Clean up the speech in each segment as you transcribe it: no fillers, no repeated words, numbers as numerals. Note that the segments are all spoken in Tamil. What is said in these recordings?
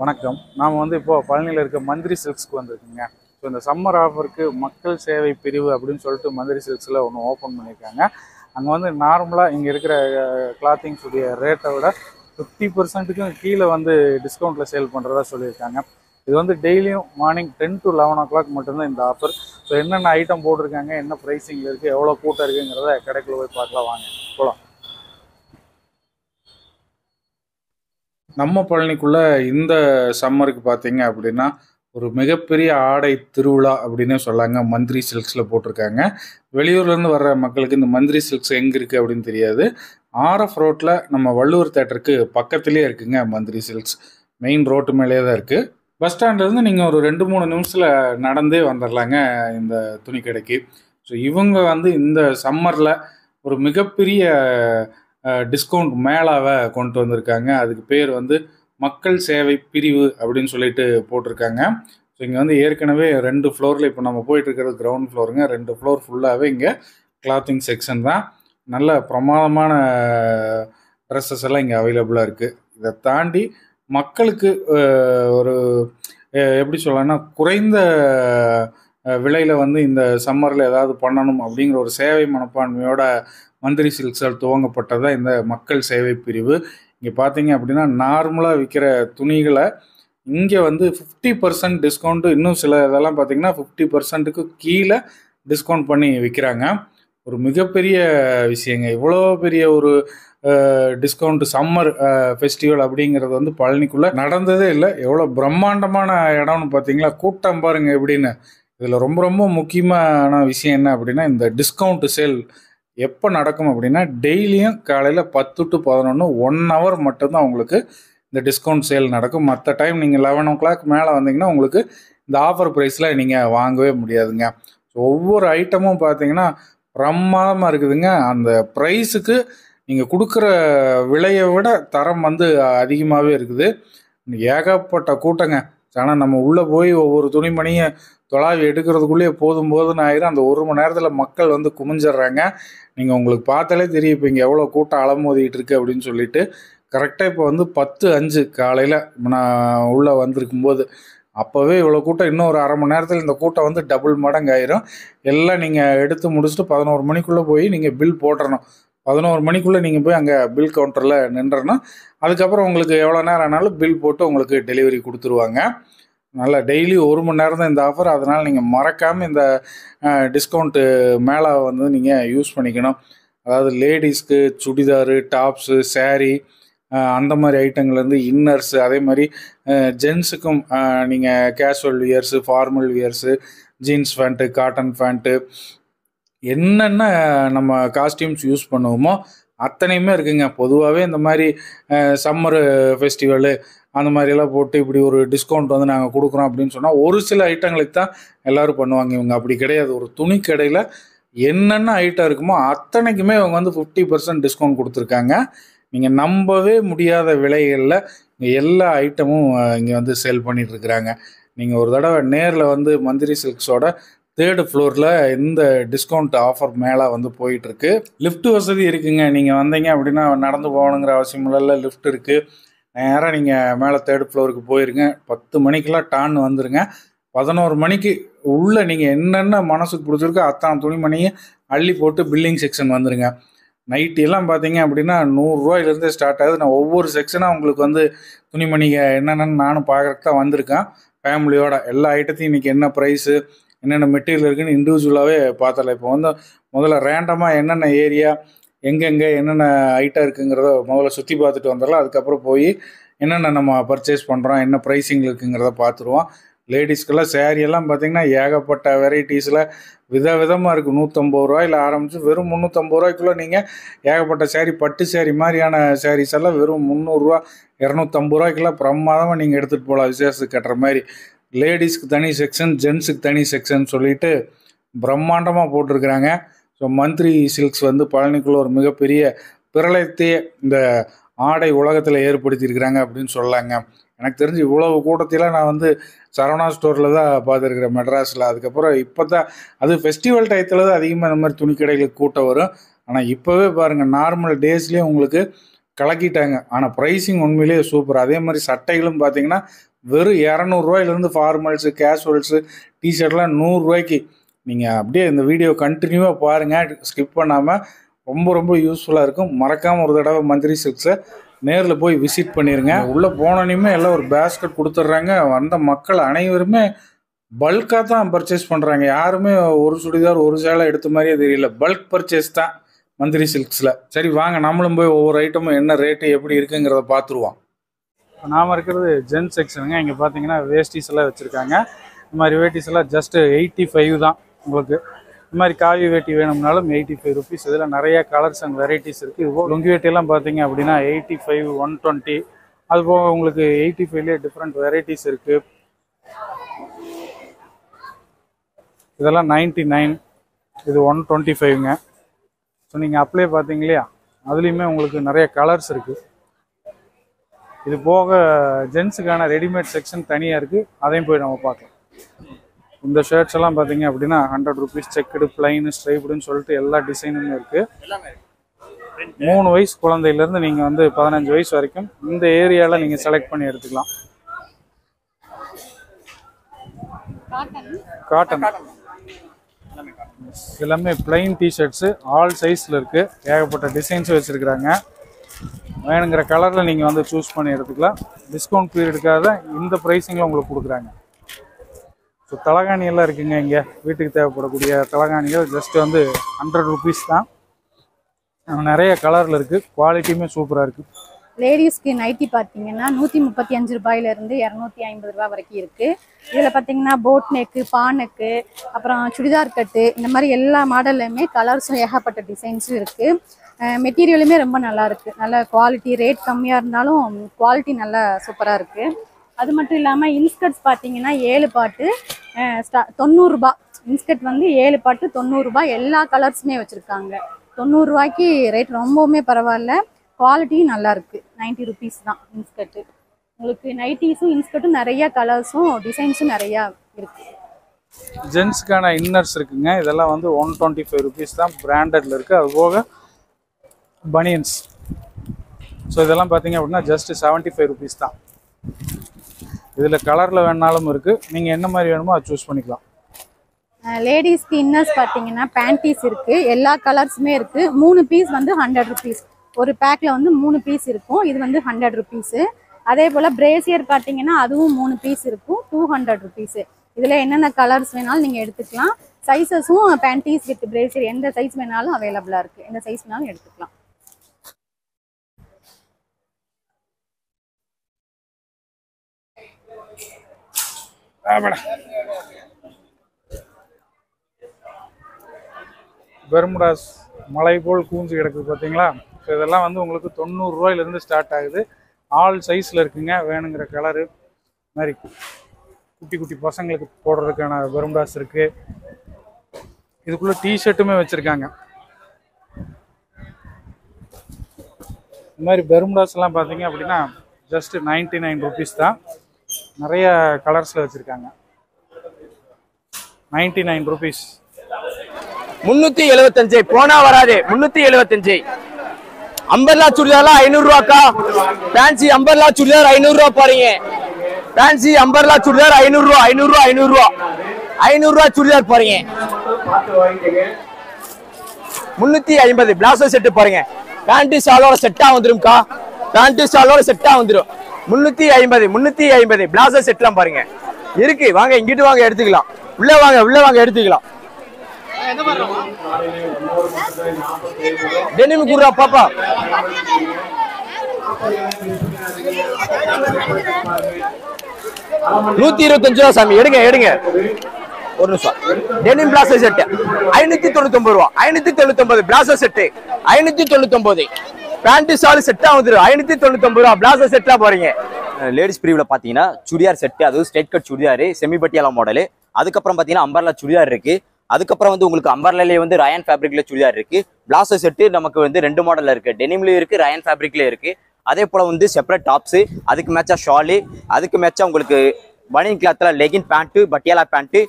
வணக்கம். நாம் இப்போது பழனியில் இருக்க மந்திரி சில்க்ஸ்க்கு வந்திருக்குங்க. ஸோ இந்த சம்மர் ஆஃபருக்கு மக்கள் சேவை பிரிவு அப்படின்னு சொல்லிட்டு மந்திரி சில்க்ஸில் ஒன்று ஓப்பன் பண்ணியிருக்காங்க. அங்கே நார்மலாக இங்கே இருக்கிற கிளாத்திங்ஸுடைய ரேட்டை விட 50%க்கும் கீழே டிஸ்கவுண்ட்டில் சேல் பண்ணுறதா சொல்லியிருக்காங்க. இது டெய்லியும் மார்னிங் 10 to 11 o'clock மட்டும்தான் இந்த ஆஃபர். ஸோ என்னென்ன ஐட்டம் போட்டிருக்காங்க, என்ன ப்ரைஸிங்கில் இருக்குது, எவ்வளோ கூட்டம் இருக்குங்கிறத கடைக்குள்ளே போய் பார்க்கலாம். வாங்க போகலாம். நம்ம பழனிக்குள்ளே இந்த சம்மருக்கு பார்த்தீங்க அப்படின்னா ஒரு மிகப்பெரிய ஆடை திருவிழா அப்படின்னே சொல்லாங்க. மந்திரி சில்க்ஸில் போட்டிருக்காங்க. வெளியூர்லேருந்து வர்ற மக்களுக்கு இந்த மந்திரி சில்க்ஸ் எங்கே இருக்குது அப்படின்னு தெரியாது. ஆர்எஃப் ரோட்டில் நம்ம வள்ளுவர் தேட்டருக்கு பக்கத்துலேயே இருக்குங்க மந்திரி சில்க்ஸ். மெயின் ரோட்டு மேலேயே தான் இருக்குது. பஸ் ஸ்டாண்ட்லேருந்து நீங்கள் ஒரு 2-3 நிமிஷத்தில் நடந்தே வந்துடலாங்க இந்த துணி கடைக்கு. ஸோ இவங்க இந்த சம்மரில் ஒரு மிகப்பெரிய டிஸ்கவுண்ட் மேளாவை கொண்டு வந்திருக்காங்க. அதுக்கு பேர் மக்கள் சேவை பிரிவு அப்படின்னு சொல்லிட்டு போட்டிருக்காங்க. ஸோ இங்கே ஏற்கனவே 2 ஃப்ளோரில் இப்போ நம்ம போயிட்டு இருக்கிறது கிரவுண்ட் ஃப்ளோருங்க. 2 ஃப்ளோர் ஃபுல்லாகவே இங்கே கிளாத்திங் செக்ஷன் தான். நல்ல பிரமாதமான ட்ரெஸ்ஸஸ் எல்லாம் இங்கே அவைலபிளாக இருக்குது. இதை தாண்டி மக்களுக்கு ஒரு எப்படி சொல்லலாம்னா குறைந்த விலையில் இந்த சம்மரில் ஏதாவது பண்ணணும் அப்படிங்கிற ஒரு சேவை மனப்பான்மையோட மந்திரி சில்க்ஸால் துவங்கப்பட்டதான் இந்த மக்கள் சேவை பிரிவு. இங்கே பார்த்தீங்க அப்படின்னா நார்மலாக விற்கிற துணிகளை இங்கே 50% டிஸ்கவுண்ட்டு, இன்னும் சில இதெல்லாம் பார்த்தீங்கன்னா 50%க்கு கீழே டிஸ்கவுண்ட் பண்ணி விற்கிறாங்க. ஒரு மிகப்பெரிய விஷயங்க. இவ்வளோ பெரிய ஒரு டிஸ்கவுண்ட் சம்மர் ஃபெஸ்டிவல் அப்படிங்கிறது பழனிக்குள்ளே நடந்ததே இல்லை. எவ்வளோ பிரம்மாண்டமான இடம்னு பார்த்தீங்களா? கூட்டம் பாருங்க எப்படின்னு. இதில் ரொம்ப ரொம்ப முக்கியமான விஷயம் என்ன அப்படின்னா, இந்த டிஸ்கவுண்ட் சேல் எப்போ நடக்கும் அப்படின்னா டெய்லியும் காலையில் 10 to 11 1 hour மட்டும்தான் உங்களுக்கு இந்த டிஸ்கவுண்ட் சேல் நடக்கும். மற்ற டைம் நீங்கள் 11 o'clock மேலே வந்தீங்கன்னா உங்களுக்கு இந்த ஆஃபர் ப்ரைஸில் நீங்கள் வாங்கவே முடியாதுங்க. ஸோ ஒவ்வொரு ஐட்டமும் பார்த்தீங்கன்னா பிரமாதமாக இருக்குதுங்க. அந்த ப்ரைஸுக்கு நீங்கள் கொடுக்குற விலையை விட தரம் அதிகமாகவே இருக்குது. ஏகப்பட்ட கூட்டங்க. ஆனால் நம்ம உள்ளே போய் ஒவ்வொரு துணிமணியை தொலாவி எடுக்கிறதுக்குள்ளேயே போதும்னு ஆயிரும். அந்த 1 மணி நேரத்தில் மக்கள் குமிஞ்சிட்றாங்க. நீங்கள் உங்களுக்கு பார்த்தாலே தெரியும் இப்போ இங்கே எவ்வளோ கூட்டம் அலமோதிட்டு இருக்கு அப்படின்னு சொல்லிட்டு. கரெக்டாக இப்போ 10:05 காலையில் நான் உள்ளே வந்திருக்கும்போது அப்போவே இவ்வளோ கூட்டம். இன்னும் ஒரு அரை மணி நேரத்தில் இந்த கூட்டம் டபுள் மடங்கு ஆயிரும். எல்லாம் நீங்கள் எடுத்து முடிச்சுட்டு 11 மணிக்குள்ளே போய் நீங்கள் பில் போட்டுறணும். 11 மணிக்குள்ளே நீங்கள் போய் அங்கே பில் கவுண்டரில் நின்றணும். அதுக்கப்புறம் உங்களுக்கு எவ்வளோ நேரம் ஆனாலும் பில் போட்டு உங்களுக்கு டெலிவரி கொடுத்துருவாங்க. நல்லா டெய்லி 1 மணி நேரம் தான் இந்த ஆஃபர். அதனால் நீங்கள் மறக்காமல் இந்த டிஸ்கவுண்ட்டு மேலே நீங்கள் யூஸ் பண்ணிக்கணும். அதாவது லேடிஸ்க்கு சுடிதாரு, டாப்ஸு, சேரீ அந்த மாதிரி ஐட்டங்கள்லேருந்து இன்னர்ஸு, அதே மாதிரி ஜென்ஸுக்கும் நீங்கள் casual wears, formal wears, jeans pant, cotton pant, என்னென்ன நம்ம காஸ்டியூம்ஸ் யூஸ் பண்ணுவோமோ அத்தனையுமே இருக்குங்க. பொதுவாகவே இந்த மாதிரி சம்மரு ஃபெஸ்டிவலு அந்த மாதிரியெல்லாம் போட்டு இப்படி ஒரு டிஸ்கவுண்ட் நாங்கள் கொடுக்குறோம் அப்படின்னு சொன்னால் ஒரு சில ஐட்டங்களுக்கு தான் எல்லோரும் பண்ணுவாங்க. இவங்க அப்படி கிடையாது. ஒரு துணி கடையில் என்னென்ன ஐட்டம் இருக்குமோ அத்தனைக்குமே இவங்க 50% டிஸ்கவுண்ட் கொடுத்துருக்காங்க. நீங்கள் நம்பவே முடியாத விலைகளில் இங்கே எல்லா ஐட்டமும் இங்கே சேல் பண்ணிகிட்ருக்குறாங்க. நீங்கள் ஒரு தடவை நேரில் மந்திரி சில்க்ஸோட 3rd ஃப்ளோரில் இந்த டிஸ்கவுண்ட் ஆஃபர் மேலே போயிட்டுருக்கு. லிஃப்ட் வசதி இருக்குங்க. நீங்கள் வந்தீங்க அப்படின்னா நடந்து போகணுங்கிற அவசியம் இல்லை. லிஃப்ட் இருக்குது. நேராக நீங்கள் மேலே 3rd ஃப்ளோருக்கு போயிருங்க. 10 மணிக்கெலாம் டான் வந்துடுங்க. 11 மணிக்கு உள்ளே நீங்கள் என்னென்ன மனசுக்கு பிடிச்சிருக்கோ அத்தனை துணிமணியை அள்ளி போட்டு பில்லிங் செக்ஷன் வந்துடுங்க. நைட்டெல்லாம் பார்த்தீங்க அப்படின்னா 100 ரூபாயிலேருந்தே ஸ்டார்ட் ஆகுது. நான் ஒவ்வொரு செக்ஷனாக உங்களுக்கு துணிமணிங்க என்னென்னு நானும் பார்க்குறதுக்கு தான் வந்திருக்கேன். ஃபேமிலியோட எல்லா ஐட்டத்தையும் இன்றைக்கி என்ன ப்ரைஸு, என்னென்ன மெட்டீரியல் இருக்குதுன்னு இண்டிவிஜுவலாகவே பார்த்தலாம். இப்போ முதல்ல ரேண்டமாக என்னென்ன ஏரியா எங்கெங்கே என்னென்ன ஐட்டம் இருக்குங்கிறத முதல்ல சுற்றி பார்த்துட்டு வந்துடலாம். அதுக்கப்புறம் போய் என்னென்ன நம்ம பர்ச்சேஸ் பண்ணுறோம், என்ன ப்ரைஸிங்கில் இருக்குங்கிறத பார்த்துருவோம். லேடிஸ்க்கெல்லாம் சேரீயெல்லாம் பார்த்திங்கன்னா ஏகப்பட்ட வெரைட்டிஸில் விதவிதமாக இருக்குது. 150 ரூபாயில் ஆரம்பித்து வெறும் 350 ரூபாய்க்குள்ளே நீங்கள் ஏகப்பட்ட சேரீ, பட்டு சேரீ மாதிரியான சேரீஸ் எல்லாம் வெறும் 300 ரூபா 250 ரூபாய்க்கெல்லாம் பிரமாதமாக நீங்கள் எடுத்துகிட்டு போகலாம். விசேஷத்துக்கு கட்டுற மாதிரி லேடிஸ்க்கு தனி செக்ஷன், ஜென்ஸுக்கு தனி செக்ஷன் சொல்லிட்டு பிரம்மாண்டமாக போட்டிருக்கிறாங்க. ஸோ மந்திரி சில்க்ஸ் பழனிக்குள்ளே ஒரு மிகப்பெரிய பிரளயத்தையே இந்த ஆடை உலகத்தில் ஏற்படுத்தியிருக்கிறாங்க அப்படின்னு சொல்லலாங்க. எனக்கு தெரிஞ்சு இவ்வளவு கூட்டத்தில் நான் சரவணா ஸ்டோரில் தான் பார்த்துருக்குறேன் மெட்ராஸில். அதுக்கப்புறம் இப்போ தான் அது ஃபெஸ்டிவல் டயத்தில் தான் அதிகமாக இந்த மாதிரி துணி கடைகளுக்கு கூட்டம் வரும். ஆனால் இப்போவே பாருங்கள் நார்மல் டேஸ்லேயே உங்களுக்கு கலக்கிட்டாங்க. ஆனால் ப்ரைஸிங் உண்மையிலேயே சூப்பர். அதே மாதிரி சட்டைகளும் பார்த்தீங்கன்னா வெறும் 200 ஃபார்மல்ஸு, கேஷுவல்ஸு, டிஷர்ட்லாம் 100 நீங்கள் அப்படியே இந்த வீடியோ கண்டினியூவாக பாருங்கள், ஸ்கிப் பண்ணாமல். ரொம்ப ரொம்ப யூஸ்ஃபுல்லாக இருக்கும். மறக்காமல் ஒரு தடவை மந்திரி சில்க்ஸை நேரில் போய் விசிட் பண்ணிடுங்க. உள்ளே போனோன்னே எல்லாம் ஒரு பேஸ்கெட் கொடுத்துட்றாங்க. வந்த மக்கள் அனைவருமே பல்காக தான் பர்ச்சேஸ் பண்ணுறாங்க. யாருமே ஒரு சுடிதார் ஒரு சேலை எடுத்த மாதிரியே தெரியல. பல்க் பர்ச்சேஸ் தான் மந்திரி சில்க்ஸில். சரி வாங்க, நம்மளும் போய் ஒவ்வொரு ஐட்டமும் என்ன ரேட்டு எப்படி இருக்குங்கிறத பார்த்துருவோம். நாம் இருக்கிறது ஜென் செக்ஷனுங்க. இங்கே பார்த்தீங்கன்னா வேஸ்டிஸ் எல்லாம் வச்சுருக்காங்க. இந்த மாதிரி வேட்டிஸ் எல்லாம் ஜஸ்ட்டு 85 தான். உங்களுக்கு இந்த மாதிரி காவி வேட்டி வேணும்னாலும் 85 rupees. இதில் நிறைய கலர்ஸ் அண்ட் வெரைட்டிஸ் இருக்குது. இதுபோல் லுங்கி வேட்டியெல்லாம் பார்த்தீங்க அப்படின்னா 85, 120. அதுபோக உங்களுக்கு 85லேயே டிஃப்ரெண்ட் வெரைட்டிஸ் இருக்குது. இதெல்லாம் 99, இது 125ங்க. ஸோ நீங்கள் அப்ளை பார்த்தீங்க இல்லையா, அதுலேயுமே உங்களுக்கு நிறைய கலர்ஸ் இருக்குது. இது போக ஜென்ஸுக்கான ரெடிமேட் செக்ஷன் தனியாக இருக்குது, அதையும் போய் நம்ம பார்க்கலாம். இந்த ஷர்ட்ஸ் எல்லாம் பார்த்தீங்க அப்படின்னா 100 rupees, செக்குடு, பிளைனு, ஸ்ட்ரைப்டுன்னு சொல்லிட்டு எல்லா டிசைனுமே இருக்குது. 3 வயசு குழந்தையிலேருந்து நீங்கள் வந்து 15 வயசு வரைக்கும் இந்த ஏரியாவில் நீங்கள் செலக்ட் பண்ணி எடுத்துக்கலாம். காட்டன் எல்லாமே பிளைன் டிஷர்ட்ஸு ஆல் சைஸில் இருக்குது. ஏகப்பட்ட டிசைன்ஸும் வச்சுருக்குறாங்க. வேணுங்கிற கலரில் நீங்கள் வந்து சூஸ் பண்ணி எடுத்துக்கலாம். டிஸ்கவுண்ட் பீரியடுக்காக இந்த ப்ரைஸிங்கில் உங்களுக்கு கொடுக்குறாங்க. ஸோ தலகாணி எல்லாம் இருக்குங்க. இங்கே வீட்டுக்கு தேவைப்படக்கூடிய தலகாணிகள் ஜஸ்ட் வந்து 100 rupees தான். நிறைய கலரில் இருக்குது. குவாலிட்டியுமே சூப்பராக இருக்குது. லேடிஸ்க்கு நைட்டி பார்த்தீங்கன்னா 135 ரூபாயிலிருந்து 250 ரூபா வரைக்கும் இருக்குது. இதில் பார்த்தீங்கன்னா போட் நெக்கு, பானெக்கு, அப்புறம் சுடிதார் கட்டு, இந்த மாதிரி எல்லா மாடல்லையுமே கலர்ஸும் ஏகப்பட்ட டிசைன்ஸும் இருக்குது. மெட்டீரியலுமே ரொம்ப நல்லா இருக்குது. நல்ல குவாலிட்டி, ரேட் கம்மியாக இருந்தாலும் குவாலிட்டி நல்லா சூப்பராக இருக்குது. அது மட்டும் இல்லாமல் இன்ஸ்கர்ட்ஸ் பார்த்தீங்கன்னா 7 பாட்டு 90 ரூபா. இன்ஸ்கர்ட் வந்து 7 பாட்டு 90 ரூபாய். எல்லா கலர்ஸுமே வச்சுருக்காங்க. 90 ரூபாய்க்கு ரேட் ரொம்பவுமே பரவாயில்ல. குவாலிட்டியும் நல்லா இருக்குது. 90 rupees தான் இன்ஸ்கர்ட்டு. உங்களுக்கு நைட்டிஸும் இன்ஸ்கர்ட்டும் நிறைய கலர்ஸும் டிசைன்ஸும் நிறையா இருக்குது. ஜென்ஸுக்கான இன்னர்ஸ் இருக்குங்க. இதெல்லாம் வந்து 125 rupees தான் பிராண்டடில் இருக்குது. அது போக பனியன்ஸ். ஸோ இதெல்லாம் பார்த்தீங்க அப்படின்னா ஜஸ்ட் 75 rupees தான். இதில் கலரில் வேணாலும் இருக்குது. நீங்கள் என்ன மாதிரி வேணுமோ அதை சூஸ் பண்ணிக்கலாம். லேடிஸ்க்கு இன்னர்ஸ் பார்த்தீங்கன்னா பேண்டீஸ் இருக்குது. எல்லா கலர்ஸுமே இருக்குது. 3 பீஸ் வந்து 100 rupees. ஒரு பேக்கில் வந்து 3 பீஸ் இருக்கும். இது வந்து 100 rupees. அதே போல் பிரேசியர் பார்த்தீங்கன்னா அதுவும் 3 பீஸ் இருக்கும், 200 rupees. இதில் என்னென்ன கலர்ஸ் வேணாலும் நீங்கள் எடுத்துக்கலாம். சைஸஸும் பேண்டீஸ் வித் பிரேசியர் எந்த சைஸ் வேணாலும் அவைலபிளாக இருக்குது. எந்த சைஸ் வேணாலும் எடுத்துக்கலாம். பெர்முடாஸ் மலை போல் கூஞ்சு கிடக்குது பார்த்தீங்களா. ஸோ இதெல்லாம் வந்து உங்களுக்கு 90 ரூபாயிலிருந்து ஸ்டார்ட் ஆகுது. ஆல் சைஸில் இருக்குங்க. வேணுங்கிற கலரு மாதிரி குட்டி குட்டி பசங்களுக்கு போடுறதுக்கான பெர்முடாஸ் இருக்குது. இதுக்குள்ளே டிஷர்ட்டுமே வச்சுருக்காங்க. இந்த மாதிரி பெர்முடாஸ் எல்லாம் பார்த்தீங்க அப்படின்னா ஜஸ்ட் 99 rupees தான். நிறைய கலர்ஸில் வச்சுருக்காங்க. 99 rupees. 375 போனா வராது. 375. அம்பர்லா சுடிதார்லாம் 500 ரூபாக்கா. ஃபேன்சி அம்பர்லா சுடிதார் 500 ரூபா பாருங்க. ஃபேன்சி அம்பர்லா சுடிதார் 500 ரூபா, 500 ரூபா, 500 ரூபா, 500 ரூபா சுடிதார் பாருங்க. 350 பிளாசோ செட் பாருங்க. பேண்ட் ஷாலோட செட்டா வந்துரும்க்கா. பேண்ட் ஷாலோட செட்டா வந்துரும். 350, 350 பிளாசோ செட்லாம் பாருங்க இருக்கு. வாங்க இங்கிட்டு வாங்க எடுத்துக்கலாம். உள்ள வாங்க, உள்ள வாங்க எடுத்துக்கலாம். டெனிம் குர்ரா பாப்பா. 125 ரூபா சாமி. எடுங்க எடுங்க ஒரு நிமிஷம். டெனிம் பிளாசோ செட் 599 ரூபா. 599 பிளாசோ செட் 599. பேண்ட் ஷால் செட்டா வந்துரும் 599 ரூபா. பிளாசோ செட்டா பாருங்க. லேடிஸ் பிரிவில் பார்த்தீங்கன்னா சுடிதார் செட்டு, அதுவும் straight cut churidar, semi Patiala model. அதுக்கப்புறம் பார்த்தீங்கன்னா அம்பர்லா சுடிதார் இருக்கு. அதுக்கப்புறம் வந்து உங்களுக்கு அம்பர்லாலே வந்து ரயான் ஃபேப்ரிக்ல சுடிதார் இருக்கு. பிளாசோ செட்டு நமக்கு வந்து 2 மாடல்ல இருக்கு. டெனிம்லயும் இருக்கு, ரயான் ஃபேப்ரிக்லயும் இருக்கு. அதே போல வந்து செப்பரேட் டாப்ஸ், அதுக்கு மேட்சா ஷாலு, அதுக்கு மேட்சா உங்களுக்கு பனியன் கிளாத்ல லெகின் பேண்ட்டு, பட்டியாலா பேண்ட்டு,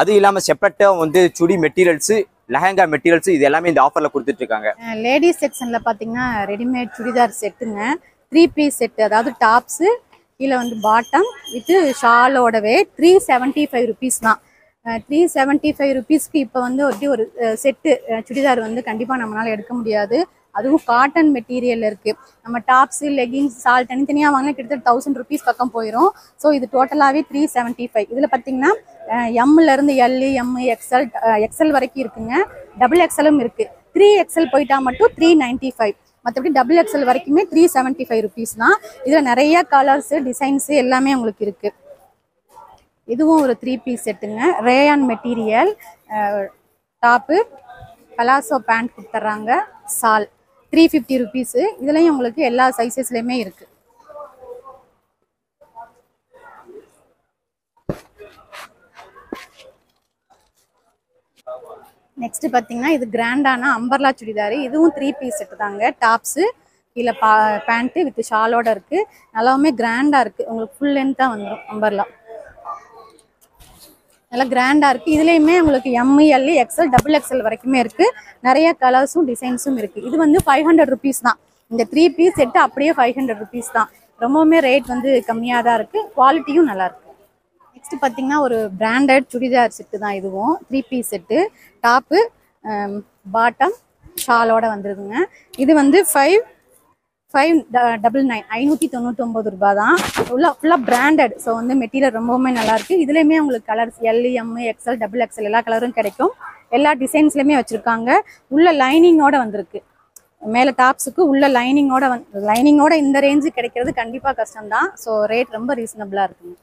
அது இல்லாமல் செப்பரேட்டாக வந்து சுடி மெட்டீரியல்ஸு, லெஹங்கா மெட்டீரியல்ஸ் இது எல்லாமே இந்த ஆஃபர்ல கொடுத்துட்டு இருக்காங்க. லேடிஸ் செக்ஷன்ல பாத்தீங்கன்னா ரெடிமேட் சுடிதார் செட்டுங்க, 3 பீஸ் செட், அதாவது டாப்ஸு கீழே வந்து பாட்டம் வித் ஷாலோடவே 375 ருபீஸ் தான். 375 ருபீஸ்க்கு இப்போ வந்து ஒரு செட்டு சுடிதார் வந்து கண்டிப்பாக நம்மளால எடுக்க முடியாது. அதுவும் காட்டன் மெட்டீரியல் இருக்கு. நம்ம டாப்ஸு லெகின்ஸ் சால் தனித்தனியாக வாங்கினா கிட்டத்தட்ட 1000 ருபீஸ் பக்கம் போயிடும். ஸோ இது டோட்டலாகவே 375. இதில் பார்த்தீங்கன்னா எம்லேருந்து எல், எம், எக்ஸ்எல் வரைக்கும் இருக்குங்க. டபுள் எக்ஸ்எலும் இருக்கு. 3XL போயிட்டா மட்டும் 395. மற்றபடி டபுள் எக்ஸ்எல் வரைக்குமே 375 ருபீஸ் தான். இதில் நிறைய கலர்ஸு டிசைன்ஸு எல்லாமே உங்களுக்கு இருக்கு. இதுவும் ஒரு 3 பீஸ் செட்டுங்க. Rayon material, top, palazzo pant கொடுத்துட்றாங்க, சால் 350 ருபீஸு. இதுலேயும் உங்களுக்கு எல்லா சைஸஸ்லையுமே இருக்கு. நெக்ஸ்ட் பார்த்தீங்கன்னா இது கிராண்டான அம்பர்லா சுடிதார். இதுவும் 3 பீஸ் செட்டு தாங்க. டாப்ஸு கீழே பேண்ட்டு வித் ஷாலோட இருக்கு. நல்லாவுமே கிராண்டாக இருக்கு. உங்களுக்கு ஃபுல் லென்த்தாக வந்துடும். அம்பர்லா நல்லா கிராண்டாக இருக்குது. இதுலேயுமே உங்களுக்கு M, L, XL, double XL வரைக்குமே இருக்குது. நிறைய கலர்ஸும் டிசைன்ஸும் இருக்குது. இது வந்து 500 ருபீஸ் தான். இந்த 3 பீஸ் செட்டு அப்படியே 500 ருபீஸ் தான். ரொம்பவுமே ரேட் வந்து கம்மியாக தான் இருக்குது. குவாலிட்டியும் நல்லாயிருக்கு. நெக்ஸ்ட் பார்த்தீங்கன்னா ஒரு பிராண்டட் சுடிதார் செட்டு தான். இதுவும் 3 பீஸ் செட்டு, டாப்பு, பாட்டம், ஷாலோட வந்துருதுங்க. இது வந்து 599 599 ரூபா தான். ஃபுல்லாக பிராண்டட். ஸோ வந்து மெட்டீரியல் ரொம்பவுமே நல்லாயிருக்கு. இதுலேயுமே உங்களுக்கு colours L, M, XL, double XL எல்லா கலரும் கிடைக்கும். எல்லா டிசைன்ஸ்லையுமே வச்சுருக்காங்க. உள்ள லைனிங்கோட வந்திருக்கு. மேலே டாப்ஸுக்கு உள்ள லைனிங்கோட இந்த ரேஞ்சு கிடைக்கிறது கண்டிப்பாக கஷ்டம்தான். ஸோ ரேட் ரொம்ப ரீசனபிளாக இருக்குங்க.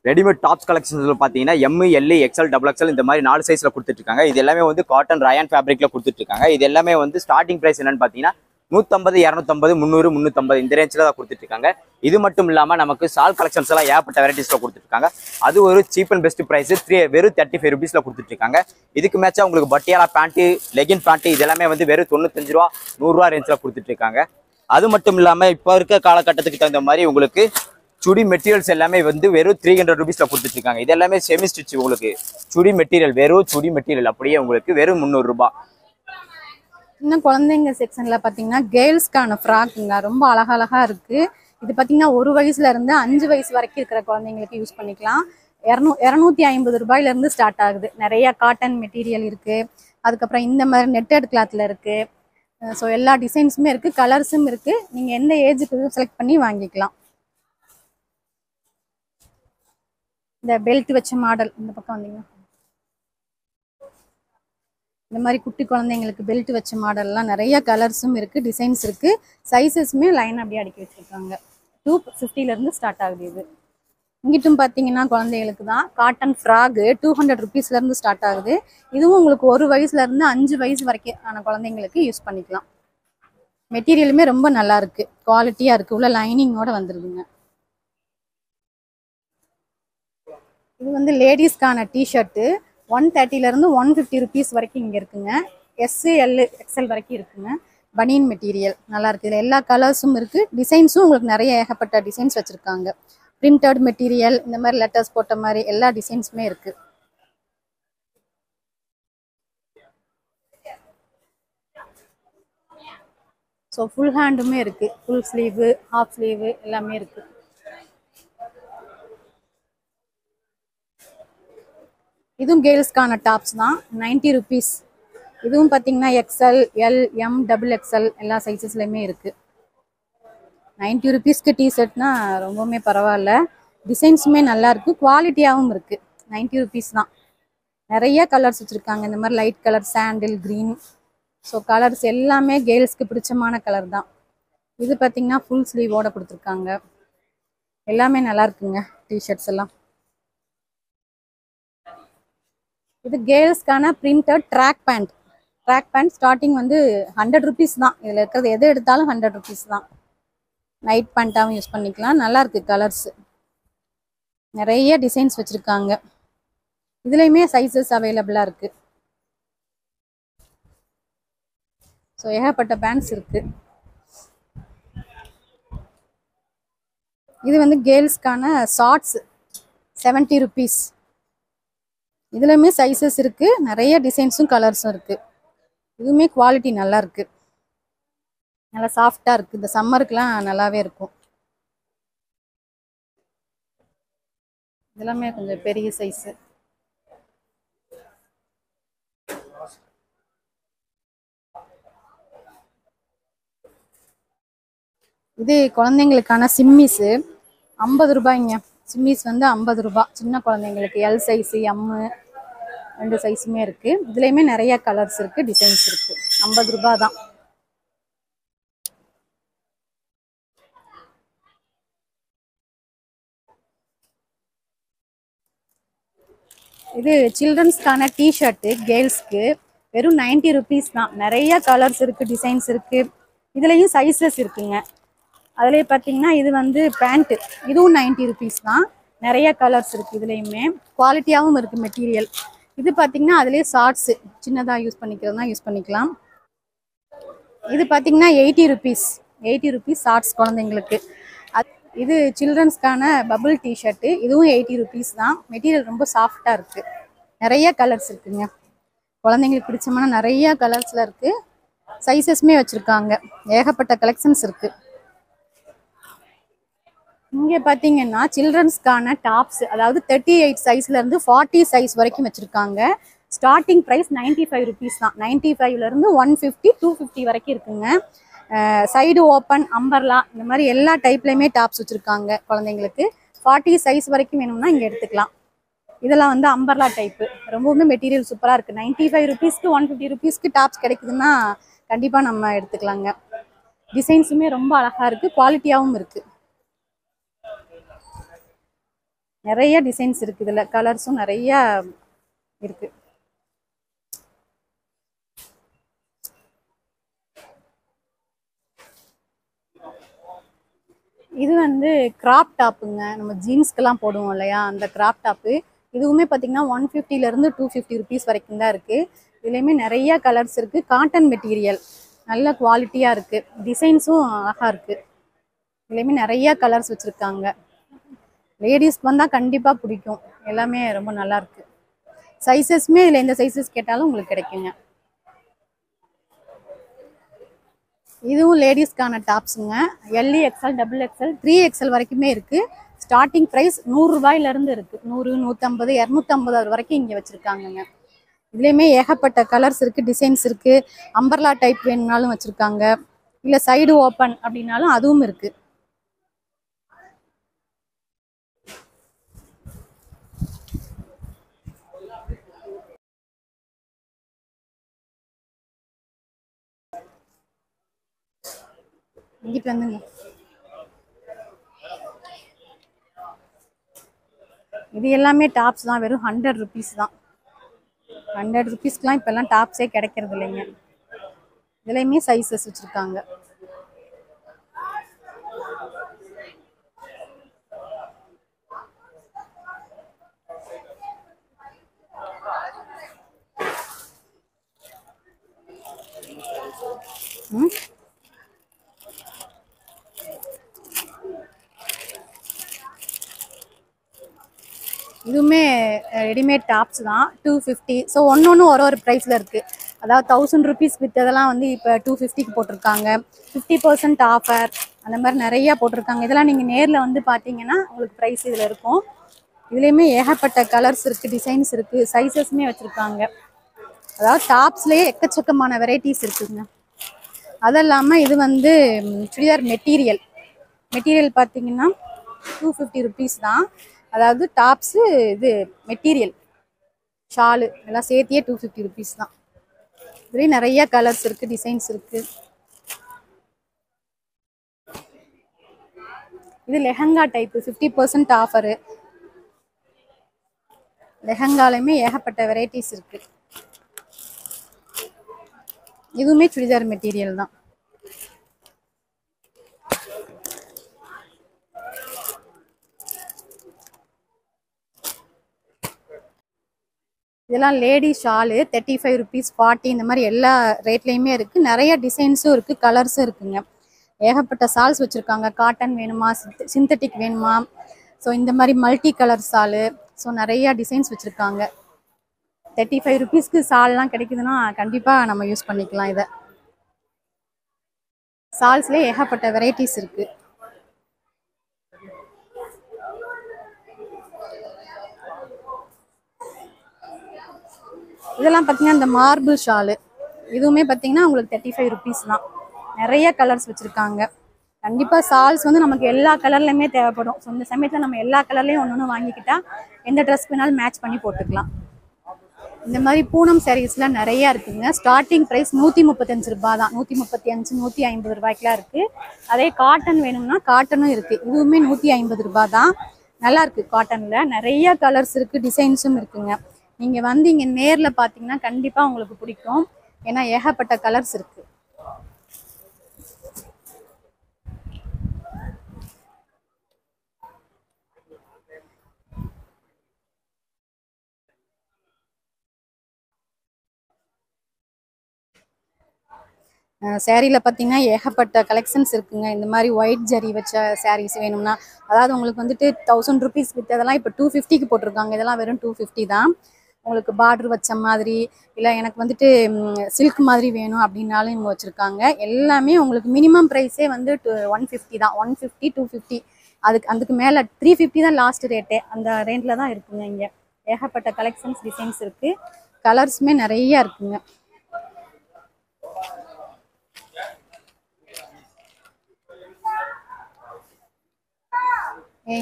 ரெடிமேட் டாப்ஸ் கலெக்ஷன்ஸ்ல பாத்தீங்கன்னா M, L, XL, double XL இந்த மாதிரி 4 சைஸ்ல கொடுத்துட்டு இருக்காங்க. இது எல்லாமே வந்து காட்டன் ரயான் ஃபேப்ரிக்ல கொடுத்துட்டு இருக்காங்க. இது எல்லாமே வந்து ஸ்டார்டிங் பிரைஸ் என்னன்னு பாத்தீங்கன்னா 150, 250, 300, 350 இந்த ரேஞ்சில் தான் கொடுத்துட்டு இருக்காங்க. இது மட்டும் இல்லாமல் நமக்கு சால் கலெக்ஷன்ஸ் எல்லாம் ஏகப்பட்ட வெரைட்டிஸ்ல கொடுத்துட்டு இருக்காங்க. அது ஒரு சீப் அண்ட் பெஸ்ட் பிரைஸ் வெறும் 35 ருபீஸ்ல கொடுத்துட்டு இருக்காங்க. இதுக்கு மேட்சா உங்களுக்கு பட்டியாலா பேண்ட், லெகின் பேண்ட் இது எல்லாமே வந்து வெறும் 95 ரூபா, 100 ரூபா ரேஞ்சில் கொடுத்துட்டு இருக்காங்க. அது மட்டும் இல்லாமல் இப்போ இருக்க காலகட்டத்துக்கு தகுந்த மாதிரி உங்களுக்கு சுடி மெட்டீரியல்ஸ் எல்லாமே வந்து வெறும் 300 ருபீஸ்ல கொடுத்துட்டு இருக்காங்க. இது எல்லாமே செமி ஸ்டிச். உங்களுக்கு சுடி மெட்டீரியல் வெறும் சுடி மெட்டீரியல் அப்படியே உங்களுக்கு வெறும் 300 ரூபாய். இன்னும் குழந்தைங்க செக்ஷன்ல பாத்தீங்கன்னா கேர்ள்ஸ்க்கான ஃப்ராக்குங்க ரொம்ப அழகழகா இருக்கு. இது பாத்தீங்கன்னா 1 வயசுல இருந்து 5 வயசு வரைக்கும் இருக்கிற குழந்தைங்களுக்கு யூஸ் பண்ணிக்கலாம். 250 ரூபாயில இருந்து ஸ்டார்ட் ஆகுது. நிறைய காட்டன் மெட்டீரியல் இருக்கு. அதுக்கப்புறம் இந்த மாதிரி நெட்டட் கிளாத்ல இருக்கு. ஸோ எல்லா டிசைன்ஸுமே இருக்கு, கலர்ஸும் இருக்கு. நீங்க எந்த ஏஜுக்கு செலக்ட் பண்ணி வாங்கிக்கலாம். இந்த பெல்ட் வச்ச மாடல் இந்த பக்கம் வந்தீங்கன்னா இந்த மாதிரி குட்டி குழந்தைங்களுக்கு பெல்ட் வச்ச மாடல்லாம் நிறைய கலர்ஸும் இருக்குது, டிசைன்ஸ் இருக்குது. சைஸஸுமே லைன் அப்படியே அடுக்கி வச்சுருக்காங்க. 250 இருந்து ஸ்டார்ட் ஆகுது. இது இங்கிட்டும் பார்த்தீங்கன்னா குழந்தைகளுக்கு தான் காட்டன் ஃப்ராகு 200 ருபீஸ்லேருந்து ஸ்டார்ட் ஆகுது. இதுவும் உங்களுக்கு 1 வயசுலேருந்து 5 வயசு வரைக்கும் ஆன குழந்தைங்களுக்கு யூஸ் பண்ணிக்கலாம். மெட்டீரியலுமே ரொம்ப நல்லா இருக்கு, குவாலிட்டியாக இருக்குது. உள்ள லைனிங்கோட வந்துருதுங்க. இது வந்து லேடிஸ்க்கான டிஷர்ட்டு 130 150 ருபீஸ் வரைக்கும் இங்கே இருக்குங்க. எஸ்ஸு, எல், எக்ஸ்எல் வரைக்கும் இருக்குங்க. பனியன் மெட்டீரியல் நல்லா இருக்குது. இதில் எல்லா கலர்ஸும் இருக்குது. டிசைன்ஸும் உங்களுக்கு நிறைய ஏகப்பட்ட டிசைன்ஸ் வச்சுருக்காங்க. பிரிண்டட் மெட்டீரியல் இந்த மாதிரி லெட்டர்ஸ் போட்ட மாதிரி எல்லா டிசைன்ஸுமே இருக்குது. ஸோ ஃபுல் ஹேண்டுமே இருக்குது. ஃபுல் ஸ்லீவு, ஹாஃப் ஸ்லீவு எல்லாமே இருக்குது. இதுவும் கேர்ள்ஸ்க்கான டாப்ஸ் தான், 90 ருபீஸ். இதுவும் பார்த்தீங்கன்னா XL, L, M, double XL எல்லா சைஸஸ்லையுமே இருக்குது. 90 ருபீஸ்க்கு டிஷர்ட்னா ரொம்பவுமே பரவாயில்ல. டிசைன்ஸுமே நல்லா இருக்குது, குவாலிட்டியாகவும் இருக்குது. 90 ருபீஸ் தான். நிறைய கலர்ஸ் வச்சுருக்காங்க. இந்த மாதிரி லைட் கலர், சாண்டில், க்ரீன். ஸோ கலர்ஸ் எல்லாமே கேர்ள்ஸ்க்கு பிடிச்சமான கலர் தான். இது பார்த்தீங்கன்னா ஃபுல் ஸ்லீவோட கொடுத்துருக்காங்க. எல்லாமே நல்லா இருக்குங்க டிஷர்ட்ஸ் எல்லாம். இது கேர்ள்ஸ்க்கான printed track pant. Track pant starting வந்து 100 ருபீஸ் தான். இதில் இருக்கிறது எது எடுத்தாலும் 100 ருபீஸ் தான். நைட் பேண்ட்டாகவும் யூஸ் பண்ணிக்கலாம். நல்லா இருக்கு கலர்ஸ். நிறைய டிசைன்ஸ் வச்சுருக்காங்க. இதுலேயுமே சைஸஸ் அவைலபிளாக இருக்குது. ஸோ ஏகப்பட்ட பேண்ட்ஸ் இருக்குது. இது வந்து கேர்ள்ஸ்க்கான ஷார்ட்ஸ் 70 ருபீஸ். இதுலையுமே சைஸஸ் இருக்குது, நிறைய டிசைன்ஸும் கலர்ஸும் இருக்குது. இதுவுமே குவாலிட்டி நல்லா இருக்கு, நல்லா சாஃப்டா இருக்கு. இந்த சம்மருக்குலாம் நல்லாவே இருக்கும். இதெல்லாமே கொஞ்சம் பெரிய சைஸு. இது குழந்தைங்களுக்கான சிம்மிஸு 50 ரூபாய்ங்க. சிம்மிஸ் வந்து 50 ரூபாய். சின்ன குழந்தைங்களுக்கு எல் சைஸு எம்மு 2 சைஸுமே இருக்கு. இதுலேயுமே நிறைய கலர்ஸ் இருக்கு, டிசைன்ஸ் இருக்கு. 50 ரூபாய் தான். இது சில்ட்ரன்ஸ்க்கான டிஷர்ட்டு கேர்ள்ஸ்க்கு வெறும் 90 ருபீஸ் தான். நிறைய கலர்ஸ் இருக்கு, டிசைன்ஸ் இருக்கு. இதுலேயும் சைஸஸ் இருக்குங்க. அதுலேயே பார்த்தீங்கன்னா இது வந்து பேண்ட்டு, இதுவும் 90 ருபீஸ் தான். நிறைய கலர்ஸ் இருக்குது. இதுலேயுமே குவாலிட்டியாகவும் இருக்குது மெட்டீரியல். இது பார்த்தீங்கன்னா அதுலேயே ஷார்ட்ஸு சின்னதாக யூஸ் பண்ணிக்கிறதுனா யூஸ் பண்ணிக்கலாம். இது பார்த்தீங்கன்னா 80 ருபீஸ். 80 ருபீஸ் ஷார்ட்ஸ் குழந்தைங்களுக்கு. இது சில்ட்ரன்ஸ்க்கான பபுள் டிஷர்ட்டு, இதுவும் 80 ருபீஸ் தான். மெட்டீரியல் ரொம்ப சாஃப்டாக இருக்குது. நிறைய கலர்ஸ் இருக்குங்க. குழந்தைங்களுக்கு பிடிச்சமான நிறைய கலர்ஸில் இருக்குது. சைஸஸ்மே வச்சுருக்காங்க. ஏகப்பட்ட கலெக்ஷன்ஸ் இருக்குது. இங்கே பார்த்தீங்கன்னா சில்ட்ரன்ஸ்க்கான டாப்ஸ், அதாவது 38 சைஸ்லேருந்து 40 சைஸ் வரைக்கும் வச்சுருக்காங்க. ஸ்டார்டிங் ப்ரைஸ் 95 ருபீஸ் தான். 95லேருந்து 150 250 வரைக்கும் இருக்குங்க. சைடு ஓப்பன், அம்பர்லா, இந்த மாதிரி எல்லா டைப்லையுமே டாப்ஸ் வச்சுருக்காங்க குழந்தைங்களுக்கு. 40 சைஸ் வரைக்கும் வேணும்னா இங்கே எடுத்துக்கலாம். இதெல்லாம் வந்து அம்பர்லா டைப்பு. ரொம்பவுமே மெட்டீரியல் சூப்பராக இருக்குது. 95 ருபீஸ்க்கு 150 ருபீஸ்க்கு டாப்ஸ் கிடைக்குதுன்னா கண்டிப்பாக நம்ம எடுத்துக்கலாங்க. டிசைன்ஸுமே ரொம்ப அழகாக இருக்குது, குவாலிட்டியாகவும் இருக்குது. நிறைய டிசைன்ஸ் இருக்குது. இதில் கலர்ஸும் நிறைய இருக்குது. இது வந்து கிராப் டாப்புங்க. நம்ம ஜீன்ஸ்க்கெல்லாம் போடுவோம் இல்லையா, அந்த கிராப் டாப்பு. இதுவுமே பார்த்தீங்கன்னா 150லேருந்து 250 ருபீஸ் வரைக்கும் தான் இருக்குது. இதுலேயுமே நிறைய கலர்ஸ் இருக்குது. காட்டன் மெட்டீரியல், நல்ல குவாலிட்டியாக இருக்குது. டிசைன்ஸும் அழகாக இருக்குது. இதுலேயுமே நிறைய கலர்ஸ் வச்சுருக்காங்க. லேடிஸ்க்கு வந்தால் கண்டிப்பாக பிடிக்கும். எல்லாமே ரொம்ப நல்லாயிருக்கு. சைஸஸ்மே இதில் எந்த சைஸஸ் கேட்டாலும் உங்களுக்கு கிடைக்குங்க. இதுவும் லேடிஸ்க்கான டாப்ஸுங்க. எல்இ எக்ஸ்எல், டபுள் எக்ஸ்எல், 3XL வரைக்குமே இருக்குது. ஸ்டார்டிங் ப்ரைஸ் 100 ரூபாயிலேருந்து இருக்குது. 100, 150, 250 வரைக்கும் இங்கே வச்சுருக்காங்கங்க. இதுலேயுமே ஏகப்பட்ட கலர்ஸ் இருக்குது, டிசைன்ஸ் இருக்குது. அம்பர்லா டைப் வேணும்னாலும் வச்சுருக்காங்க. இல்லை சைடு ஓப்பன் அப்படின்னாலும் அதுவும் இருக்குது. இங்கிட்டு வந்துங்க. இது எல்லாமே டாப்ஸ் தான். வெறும் 100 ருபீஸ் தான். 100 ருபீஸ்க்குலாம் இப்போல்லாம் டாப்ஸே கிடைக்கிறது இல்லைங்க. இதுலேயுமே சைஸஸ் வச்சுருக்காங்க. இதுவுமே ரெடிமேட் டாப்ஸ் தான். 250. ஸோ ஒன்று ஒரு ப்ரைஸில் இருக்குது. அதாவது 1000 ருபீஸ் விற்றதெல்லாம் வந்து இப்போ 250க்கு போட்டிருக்காங்க. 50% ஆஃபர் அந்த மாதிரி நிறையா போட்டிருக்காங்க. இதெல்லாம் நீங்கள் நேரில் வந்து பார்த்தீங்கன்னா உங்களுக்கு ப்ரைஸ் இதில் இருக்கும். இதுலேயுமே ஏகப்பட்ட கலர்ஸ் இருக்குது, டிசைன்ஸ் இருக்குது, சைஸஸ்மே வச்சுருக்காங்க. அதாவது டாப்ஸ்லேயே எக்கச்சக்கமான வெரைட்டிஸ் இருக்குதுங்க. அது இல்லாமல் இது வந்து சுடிதார் மெட்டீரியல் பார்த்தீங்கன்னா 250 ருபீஸ் தான். அதாவது டாப்ஸு, இது மெட்டீரியல், ஷாலு எல்லாம் சேர்த்தியே 250 ருபீஸ் தான். இதுலேயும் நிறைய கலர்ஸ் இருக்குது, டிசைன்ஸ் இருக்குது. இது லெஹங்கா டைப்பு, 50% ஆஃபரு. லெஹங்காலையுமே ஏகப்பட்ட வெரைட்டிஸ் இருக்குது. இதுவுமே சுடிதார் மெட்டீரியல் தான். இதெல்லாம் லேடி ஷாலு 35 ருபீஸ், 40 இந்த மாதிரி எல்லா ரேட்லேயுமே இருக்குது. நிறைய டிசைன்ஸும் இருக்குது, கலர்ஸும் இருக்குங்க. ஏகப்பட்ட ஷால்ஸ் வச்சுருக்காங்க. காட்டன் வேணுமா, சிந்தட்டிக் வேணுமா, ஸோ இந்த மாதிரி மல்டி கலர் ஷாலு, ஸோ நிறையா டிசைன்ஸ் வச்சுருக்காங்க. ₹35 சால்லாம் கிடைக்குதுன்னா கண்டிப்பாக நம்ம யூஸ் பண்ணிக்கலாம். இதை சால்ஸ்லேயே ஏகப்பட்ட வெரைட்டிஸ் இருக்குது. இதெல்லாம் பார்த்தீங்கன்னா இந்த மார்பிள் ஷாலு, இதுவுமே பார்த்தீங்கன்னா உங்களுக்கு ₹35 தான். நிறைய கலர்ஸ் வச்சுருக்காங்க. கண்டிப்பாக சால்ஸ் வந்து நமக்கு எல்லா கலர்லையுமே தேவைப்படும். ஸோ இந்த சமயத்தில் நம்ம எல்லா கலர்லையும் ஒன்று ஒன்று வாங்கிக்கிட்டா எந்த ட்ரெஸ்க்கு வேணாலும் மேட்ச் பண்ணி போட்டுக்கலாம். இந்த மாதிரி பூனம் சாரீஸ்லாம் நிறையா இருக்குங்க. ஸ்டார்டிங் ப்ரைஸ் ₹135 தான். 135, ₹150 இருக்குது. அதே காட்டன் வேணும்னா காட்டனும் இருக்குது. இதுவுமே ₹150 தான். நல்லா இருக்குது. காட்டனில் நிறைய கலர்ஸ் இருக்குது, டிசைன்ஸும் இருக்குங்க. நீங்கள் வந்து இங்கே நேரில் பார்த்தீங்கன்னா கண்டிப்பாக உங்களுக்கு பிடிக்கும். ஏன்னா ஏகப்பட்ட கலர்ஸ் இருக்குது. சேரீயில் பார்த்தீங்கன்னா ஏகப்பட்ட கலெக்ஷன்ஸ் இருக்குங்க. இந்த மாதிரி ஒயிட் ஜரி வச்ச சாரீஸ் வேணும்னா, அதாவது உங்களுக்கு வந்துட்டு ₹1000 விற்றதெல்லாம் இப்போ 250க்கு போட்டிருக்காங்க. இதெல்லாம் வெறும் 250 தான். உங்களுக்கு பார்டர் வச்ச மாதிரி, இல்லை எனக்கு வந்துட்டு சில்க் மாதிரி வேணும் அப்படின்னாலும் இவங்க வச்சுருக்காங்க. எல்லாமே உங்களுக்கு மினிமம் ப்ரைஸே வந்து 150 தான். 150, 250, அதுக்கு மேலே 350 தான் லாஸ்ட் ரேட்டே. அந்த ரேஞ்சில் தான் இருக்குங்க. இங்கே ஏகப்பட்ட கலெக்ஷன்ஸ், டிசைன்ஸ் இருக்குது. கலர்ஸுமே நிறையா இருக்குங்க.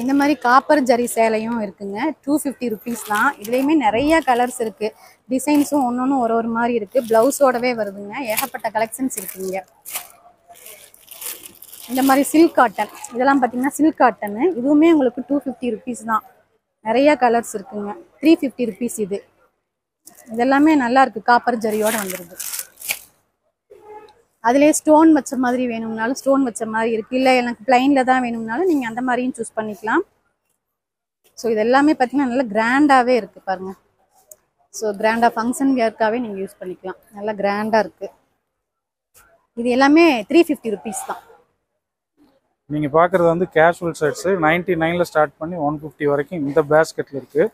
இந்த மாதிரி காப்பர் ஜரி சேலையும் இருக்குங்க. ₹250 தான். இதுலேயுமே நிறைய கலர்ஸ் இருக்குது. டிசைன்ஸும் ஒன்று ஒரு மாதிரி இருக்குது. ப்ளவுஸோடவே வருதுங்க. ஏகப்பட்ட கலெக்ஷன்ஸ் இருக்குங்க. இந்த மாதிரி சில்க் காட்டன், இதெல்லாம் பார்த்தீங்கன்னா சில்க் காட்டனு. இதுவுமே உங்களுக்கு ₹250 தான். நிறைய கலர்ஸ் இருக்குங்க. ₹350 இது. இதெல்லாமே நல்லா இருக்குது. காப்பர் ஜரியோடு வந்துடுது. அதிலே ஸ்டோன் வச்ச மாதிரி வேணும்னாலும் ஸ்டோன் வச்ச மாதிரி இருக்குது. இல்லை எனக்கு பிளைனில் தான் வேணும்னாலும் நீங்கள் அந்த மாதிரியும் சூஸ் பண்ணிக்கலாம். ஸோ இது எல்லாமே பார்த்தீங்கன்னா நல்லா கிராண்டாகவே இருக்குது பாருங்கள். ஸோ கிராண்டாக ஃபங்க்ஷன் வேர்க்காகவே நீங்கள் யூஸ் பண்ணிக்கலாம். நல்லா கிராண்டாக இருக்குது. இது எல்லாமே ₹350 தான். நீங்கள் பார்க்குறது வந்து கேஷுவல் ஷர்ட்ஸு 99ல் ஸ்டார்ட் பண்ணி 150 வரைக்கும் இந்த பேஸ்கெட்டில் இருக்குது.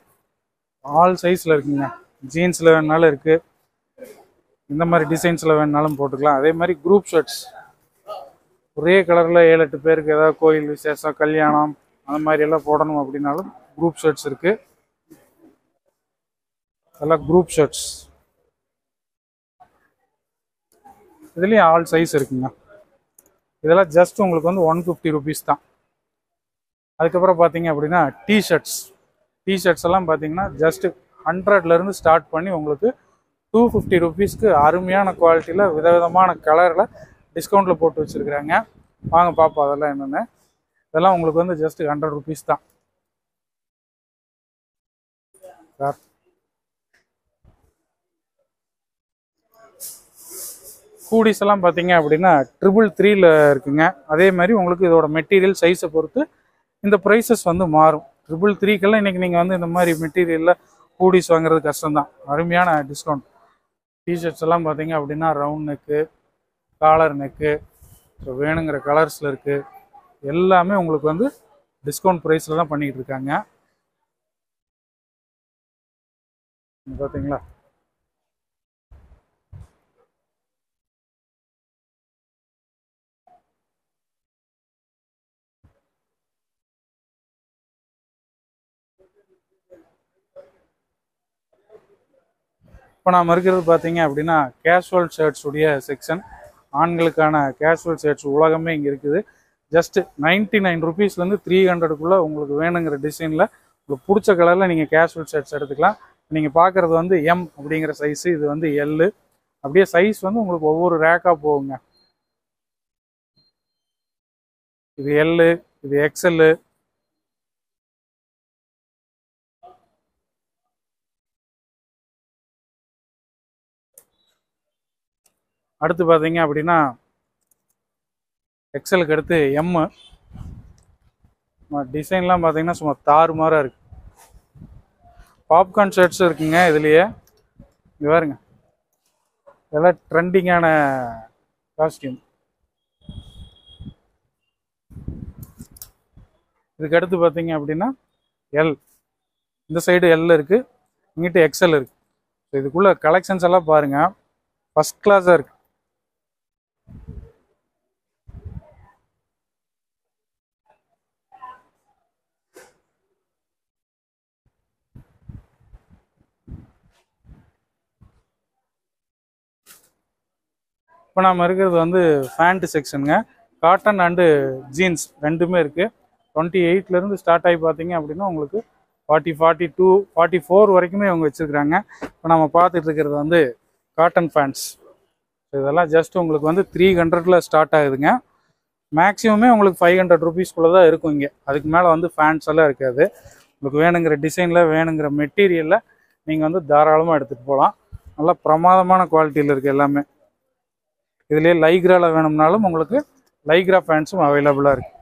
ஆல் சைஸில் இருக்குங்க. ஜீன்ஸில் வேணுனாலும் இருக்குது, இந்த மாதிரி டிசைன்ஸில் வேணுனாலும் போட்டுக்கலாம். அதே மாதிரி குரூப் ஷர்ட்ஸ் ஒரே கலரில் 7-8 பேருக்கு ஏதாவது கோயில் விசேஷம், கல்யாணம் அந்த மாதிரி எல்லாம் போடணும் அப்படின்னாலும் குரூப் ஷர்ட்ஸ் இருக்குது. அதெல்லாம் குரூப் ஷர்ட்ஸ். இதுலேயும் ஆல் சைஸ் இருக்குங்க. இதெல்லாம் ஜஸ்ட் உங்களுக்கு வந்து ₹150 தான். அதுக்கப்புறம் பார்த்தீங்க அப்படின்னா டிஷர்ட்ஸ் எல்லாம் பார்த்தீங்கன்னா ஜஸ்ட் 100லேருந்து ஸ்டார்ட் பண்ணி உங்களுக்கு ₹250 அருமையான குவாலிட்டியில் விதவிதமான கலரில் டிஸ்கவுண்ட்டில் போட்டு வச்சுருக்குறாங்க. வாங்க பார்ப்போம் அதெல்லாம் என்னென்னு. இதெல்லாம் உங்களுக்கு வந்து ஜஸ்ட் ₹100 தான். ஹூடிஸ் எல்லாம் பார்த்தீங்க அப்படின்னா 333ல் இருக்குங்க. அதே மாதிரி உங்களுக்கு இதோட மெட்டீரியல் சைஸை பொறுத்து இந்த ப்ரைஸஸ் வந்து மாறும். 333க்கெல்லாம் இன்றைக்கி நீங்கள் வந்து இந்த மாதிரி மெட்டீரியலில் ஹூடிஸ் வாங்குறது கஷ்டம்தான். அருமையான டிஸ்கவுண்ட். டிஷர்ட்ஸ் எல்லாம் பார்த்தீங்க அப்படின்னா round neck, collar neck, so வேணுங்கிற கலர்ஸில் இருக்குது. எல்லாமே உங்களுக்கு வந்து டிஸ்கவுண்ட் ப்ரைஸில் தான் பண்ணிக்கிட்டு இருக்காங்க. பார்த்தீங்களா? இப்போ நாம் இருக்கிறது பார்த்தீங்க அப்படின்னா கேஷுவல் ஷர்ட்ஸ் உடைய செக்ஷன். ஆண்களுக்கான கேஷுவல் ஷர்ட்ஸ் உலகமே இங்கே இருக்குது. ஜஸ்ட் ₹99லேருந்து 300க்குள்ளே உங்களுக்கு வேணுங்கிற டிசைனில் உங்களுக்கு பிடிச்ச கலரில் நீங்கள் கேஷுவல் ஷர்ட்ஸ் எடுத்துக்கலாம். நீங்கள் பார்க்குறது வந்து எம் அப்படிங்கிற சைஸு, இது வந்து எல்லு. அப்படியே சைஸ் வந்து உங்களுக்கு ஒவ்வொரு ரேக்காக போகுங்க. இது எல்லு, இது எக்ஸ்எல்லு. அடுத்து பார்த்தீங்க அப்படின்னா எக்ஸலுக்கு அடுத்து எம்மு. டிசைன்லாம் பார்த்தீங்கன்னா சும்மா தாறுமாறாக இருக்குது. பாப்கார்ன் ஷர்ட்ஸும் இருக்குங்க இதுலேயே. இது பாருங்க, இதெல்லாம் ட்ரெண்டிங்கான காஸ்டியூம். இதுக்கு அடுத்து பார்த்தீங்க அப்படின்னா எல். இந்த சைடு எல் இருக்குது, இங்கிட்ட எக்ஸ்எல் இருக்குது. இதுக்குள்ள கலெக்ஷன்ஸ் எல்லாம் பாருங்க, ஃபர்ஸ்ட் கிளாஸாக இருக்கு. இப்போ நம்ம இருக்கிறது வந்து ஃபேண்ட் செக்ஷனுங்க. காட்டன் அண்டு ஜீன்ஸ் ரெண்டுமே இருக்குது. 28லேருந்து ஸ்டார்ட் ஆகி பார்த்தீங்க அப்படின்னா உங்களுக்கு 40, 42, 44 வரைக்குமே அவங்க வச்சுருக்குறாங்க. இப்போ நம்ம பார்த்துட்டு இருக்கிறது வந்து காட்டன் ஃபேண்ட்ஸ். இதெல்லாம் ஜஸ்ட் உங்களுக்கு வந்து 300ல் ஸ்டார்ட் ஆகுதுங்க. மேக்ஸிமமே உங்களுக்கு 500 ருபீஸ்க்குள்ளே தான் இருக்கும் இங்கே. அதுக்கு மேலே வந்து ஃபேண்ட்ஸ் எல்லாம் இருக்காது. உங்களுக்கு வேணுங்கிற டிசைனில் வேணுங்கிற மெட்டீரியலில் நீங்கள் வந்து தாராளமாக எடுத்துகிட்டு போகலாம். நல்லா பிரமாதமான குவாலிட்டியில் இருக்குது எல்லாமே. இதுலேயே லைக்ராவில் வேணும்னாலும் உங்களுக்கு லைக்ரா ஃபேண்ட்ஸும் அவைலபிளாக இருக்குது.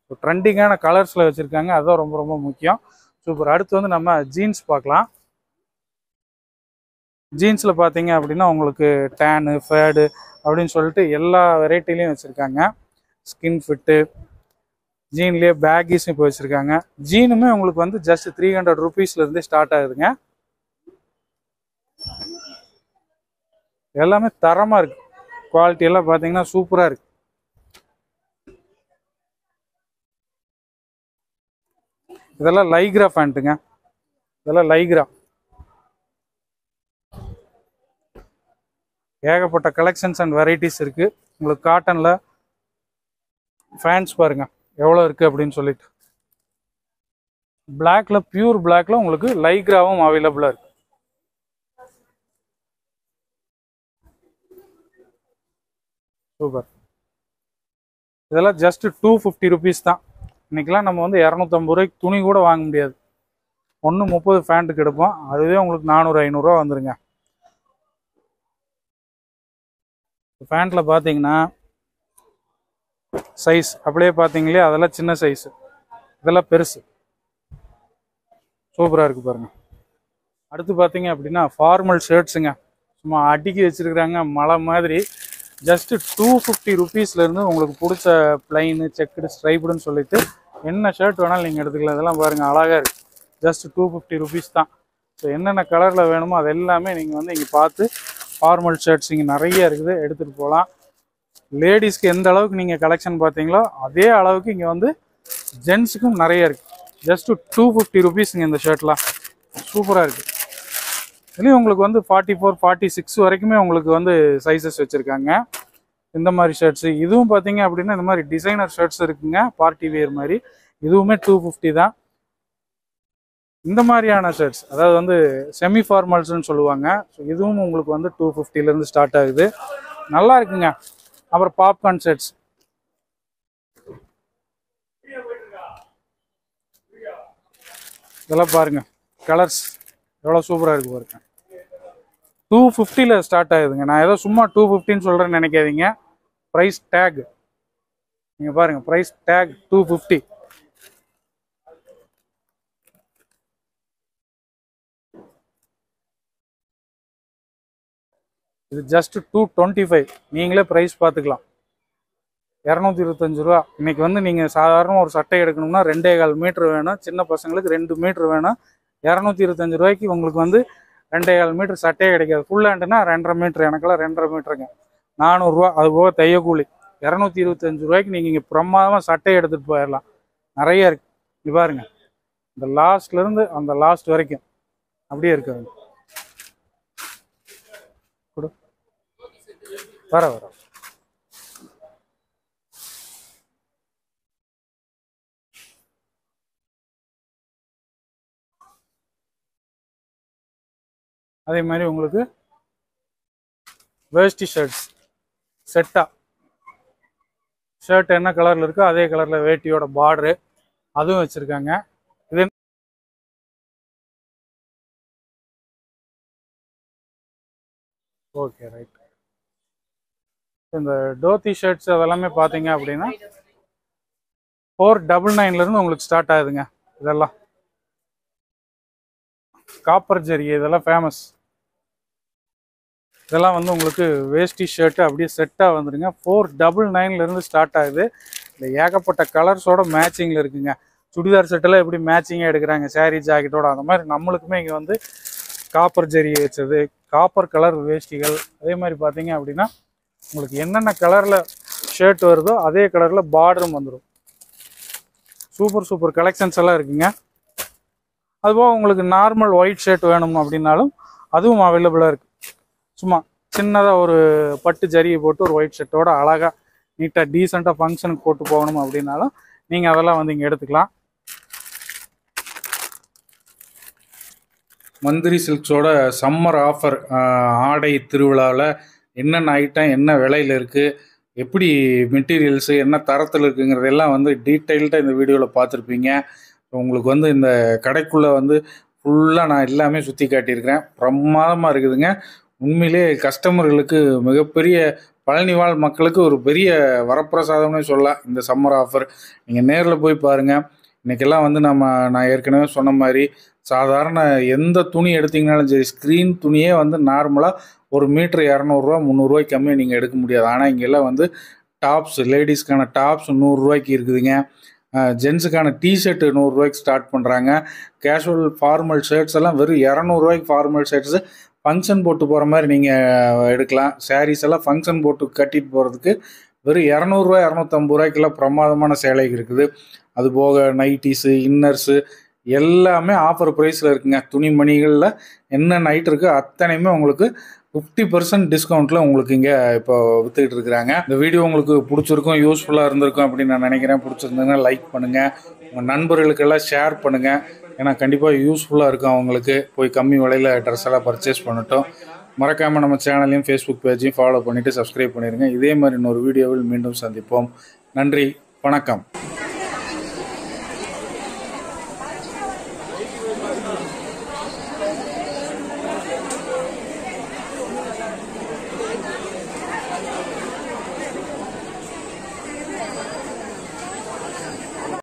ஸோ ட்ரெண்டிங்கான கலர்ஸில் வச்சுருக்காங்க, அதுதான் ரொம்ப ரொம்ப முக்கியம். சூப்பர். அடுத்து வந்து நம்ம ஜீன்ஸ் பார்க்கலாம். ஜீன்ஸில் பார்த்தீங்க அப்படின்னா உங்களுக்கு டேனு, ஃபேடு அப்படின்னு சொல்லிட்டு எல்லா வெரைட்டிலையும் வச்சுருக்காங்க. ஸ்கின் ஃபிட்டு, ஜீன்லேயே பேக்கீஸும் இப்போ வச்சுருக்காங்க. ஜீனுமே உங்களுக்கு வந்து ஜஸ்ட் 300 ருபீஸ்லேருந்தே ஸ்டார்ட் ஆகுதுங்க. எல்லாமே தரமாக இருக்குது. குவாலிட்டி எல்லாம் பார்த்தீங்கன்னா சூப்பராக இருக்குது. இதெல்லாம் லைக்ரா ஃபேண்ட்டுங்க. இதெல்லாம் லைக்ரா. ஏகப்பட்ட கலெக்ஷன்ஸ் அண்ட் வெரைட்டிஸ் இருக்குது. உங்களுக்கு காட்டனில் ஃபேன்ஸ் பாருங்கள் எவ்வளோ இருக்குது அப்படின்னு சொல்லிட்டு. பிளாக்ல, பியூர் பிளாக்ல உங்களுக்கு லைக்ராவும் அவைலபிளாக இருக்குது. சூப்பர். இதெல்லாம் ஜஸ்ட் 250 ருபீஸ் தான். இன்றைக்கெலாம் நம்ம வந்து 250 ரூபாய்க்கு துணி கூட வாங்க முடியாது. 130 ஃபேண்ட்டுக்கு எடுப்போம். அதுவே உங்களுக்கு 400, 500 வந்துருங்க. ஃபேண்ட்டில் பார்த்தீங்கன்னா சைஸ் அப்படியே பார்த்தீங்களே, அதெல்லாம் சின்ன சைஸு, இதெல்லாம் பெருசு. சூப்பராக இருக்குது பாருங்கள். அடுத்து பார்த்தீங்க அப்படின்னா ஃபார்மல் ஷர்ட்ஸுங்க. சும்மா அடுக்கி வச்சுருக்குறாங்க மலை மாதிரி. ஜஸ்ட்டு 250 ருபீஸ்லேருந்து உங்களுக்கு பிடிச்ச பிளைனு, செக்குடு, ஸ்ட்ரைப்புடுன்னு சொல்லிட்டு என்ன ஷர்ட் வேணாலும் நீங்கள் எடுத்துக்கலாம். இதெல்லாம் பாருங்கள் அழகாக இருக்குது. ஜஸ்ட் 250 ருபீஸ் தான். ஸோ என்னென்ன கலரில் வேணுமோ அது எல்லாமே நீங்கள் வந்து இங்கே பார்த்து ஃபார்மல் ஷர்ட்ஸ் இங்கே நிறைய இருக்குது, எடுத்துகிட்டு போகலாம். லேடிஸ்க்கு எந்த அளவுக்கு நீங்கள் கலெக்ஷன் பார்த்தீங்களோ அதே அளவுக்கு இங்கே வந்து ஜென்ஸுக்கும் நிறைய இருக்குது. ஜஸ்ட்டு 250 ருபீஸுங்க இந்த ஷர்ட்லாம். சூப்பராக இருக்குது. இதுலேயும் உங்களுக்கு வந்து 44, 46 வரைக்குமே உங்களுக்கு வந்து சைஸஸ் வச்சுருக்காங்க. இந்த மாதிரி ஷர்ட்ஸு இதுவும் பார்த்தீங்க அப்படின்னா இந்த மாதிரி டிசைனர் ஷர்ட்ஸ் இருக்குங்க, பார்ட்டி வேர் மாதிரி. இதுவுமே 250 தான். இந்த மாதிரியான ஷர்ட்ஸ் அதாவது வந்து செமி ஃபார்மல்ஸ்ன்னு சொல்லுவாங்க. ஸோ இதுவும் உங்களுக்கு வந்து 250லேருந்து ஸ்டார்ட் ஆகுது. நல்லா இருக்குங்க. அப்புறம் பாப்கார்ன் ஷர்ட்ஸ். இதெல்லாம் பாருங்க, கலர்ஸ் எவ்வளோ சூப்பராக இருக்குது பாருங்க. 250ல் ஸ்டார்ட் ஆகுதுங்க. நான் ஏதோ சும்மா 250ன்னு சொல்கிறேன்னு நினைக்காதீங்க. ப்ரைஸ் டேக் நீங்கள் பாருங்கள், ப்ரைஸ் டேக் 250. இது ஜஸ்ட் 225. நீங்களே ப்ரைஸ் பார்த்துக்கலாம். 225 ரூபா. இன்னைக்கு வந்து நீங்கள் சாதாரண ஒரு சட்டை எடுக்கணும்னா 2.25 மீட்டர் வேணும். சின்ன பசங்களுக்கு 2 மீட்டர் வேணும். 225 ரூபாய்க்கு உங்களுக்கு வந்து 2.25 மீட்டர் சட்டையே கிடைக்காது. ஃபுல் ஹேண்டுனா 2.5 மீட்டர். எனக்கெல்லாம் 2.5 மீட்டருங்க. 400 ரூபா. அது போக தையக்கூலி. 225 ரூபாய்க்கு நீங்கள் இங்கே பிரமாதமாக சட்டையை எடுத்துகிட்டு போயிடலாம். நிறைய இருக்குது. இது பாருங்க, இந்த லாஸ்ட்லேருந்து அந்த லாஸ்ட் வரைக்கும் அப்படியே இருக்காது. வர வர அதே மாதிரி உங்களுக்கு வேஷ்டி ஷர்ட்ஸ் செட்டா. ஷர்ட் என்ன கலரில் இருக்கோ அதே கலரில் வேட்டியோட பார்டரு அதுவும் வச்சுருக்காங்க. இது ஓகே ரைட். இந்த டோத்தி ஷர்ட்ஸ் அதெல்லாமே பார்த்தீங்க அப்படின்னா 499லேருந்து உங்களுக்கு ஸ்டார்ட் ஆகுதுங்க. இதெல்லாம் காப்பர் ஜெரி, இதெல்லாம் ஃபேமஸ். இதெல்லாம் வந்து உங்களுக்கு வேஷ்டி ஷர்ட்டு அப்படியே செட்டாக வந்துடுங்க. 499லேருந்து ஸ்டார்ட் ஆகுது. இல்லை ஏகப்பட்ட கலர்ஸோட மேட்சிங்கில் இருக்குங்க. சுடிதார் செட்டெல்லாம் எப்படி மேட்சிங்காக எடுக்கிறாங்க சாரீ ஜாக்கெட்டோட, அந்த மாதிரி நம்மளுக்குமே இங்கே வந்து காப்பர் ஜெரி வச்சது, காப்பர் கலர் வேஷ்டிகள். அதே மாதிரி பார்த்தீங்க அப்படின்னா உங்களுக்கு என்னென்ன கலரில் ஷர்ட் வருதோ அதே கலரில் பார்டரும் வந்துடும். சூப்பர் சூப்பர் கலெக்ஷன்ஸ் எல்லாம் இருக்குங்க. அதுபோக உங்களுக்கு நார்மல் ஒயிட் ஷர்ட் வேணும் அப்படின்னாலும் அதுவும் அவைலபிளாக இருக்குது. சும்மா சின்னதாக ஒரு பட்டு ஜரியை போட்டு ஒரு ஒயிட் ஷர்ட்டோட அழகாக நீட்டாக டீசெண்டாக ஃபங்க்ஷனுக்கு போட்டு போகணும் அப்படின்னாலும் நீங்கள் அதெல்லாம் வந்து இங்கே எடுத்துக்கலாம். மந்திரி சில்க்ஸோட சம்மர் ஆஃபர் ஆடை திருவிழாவில் என்னென்ன ஐட்டம் என்ன விலையில் இருக்குது, எப்படி மெட்டீரியல்ஸு என்ன தரத்தில் இருக்குங்கிறதெல்லாம் வந்து டீட்டெயில்டாக இந்த வீடியோவில் பார்த்துருப்பீங்க. உங்களுக்கு வந்து இந்த கடைக்குள்ளே வந்து ஃபுல்லாக நான் எல்லாமே சுற்றி காட்டியிருக்கிறேன். பிரமாதமாக இருக்குதுங்க. உண்மையிலே கஸ்டமர்களுக்கு மிகப்பெரிய பழனிவாழ் மக்களுக்கு ஒரு பெரிய வரப்பிரசாதம்னே சொல்லலாம் இந்த சம்மர் ஆஃபர். நீங்கள் நேரில் போய் பாருங்கள். இன்றைக்கெல்லாம் வந்து நான் ஏற்கனவே சொன்ன மாதிரி சாதாரண எந்த துணி எடுத்திங்கனாலும் சரி, ஸ்க்ரீன் துணியே வந்து நார்மலாக ஒரு மீட்ரு 200 300 கம்மியாக நீங்கள் எடுக்க முடியாது. ஆனால் இங்கெல்லாம் வந்து டாப்ஸ், லேடிஸ்க்கான டாப்ஸ் 100 இருக்குதுங்க. ஜென்ஸுக்கான டிஷர்ட்டு 100 ஸ்டார்ட் பண்ணுறாங்க. கேஷுவல் ஃபார்மல் ஷர்ட்ஸ் எல்லாம் வெறும் 200 ஃபார்மல் ஷர்ட்ஸு ஃபங்க்ஷன் போட்டு போகிற மாதிரி நீங்கள் எடுக்கலாம். சாரீஸ் எல்லாம் ஃபங்க்ஷன் போட்டு கட்டிட்டு போகிறதுக்கு வெறும் 200 250 பிரமாதமான சேலைகள் இருக்குது. அதுபோக நைட்டிஸு, இன்னர்ஸு எல்லாமே ஆஃபர் ப்ரைஸில் இருக்குங்க. துணிமணிகளில் என்ன நைட் இருக்குது அத்தனையுமே உங்களுக்கு 50% டிஸ்கவுண்ட்டில் உங்களுக்கு இங்கே இப்போ விற்றுக்கிட்டு இருக்கிறாங்க. இந்த வீடியோ உங்களுக்கு பிடிச்சிருக்கும், யூஸ்ஃபுல்லாக இருந்திருக்கும் அப்படின்னு நான் நினைக்கிறேன். பிடிச்சிருந்ததுன்னா லைக் பண்ணுங்கள், உங்கள் நண்பர்களுக்கெல்லாம் ஷேர் பண்ணுங்கள். ஏன்னா கண்டிப்பாக யூஸ்ஃபுல்லாக இருக்கும் அவங்களுக்கு. போய் கம்மி விலையில் ட்ரெஸ் எல்லாம் பர்ச்சேஸ் பண்ணட்டும். மறக்காமல் நம்ம சேனலையும் ஃபேஸ்புக் பேஜையும் ஃபாலோ பண்ணிவிட்டு சப்ஸ்கிரைப் பண்ணிடுங்க. இதே மாதிரி இன்னொரு வீடியோவில் மீண்டும் சந்திப்போம். நன்றி, வணக்கம்.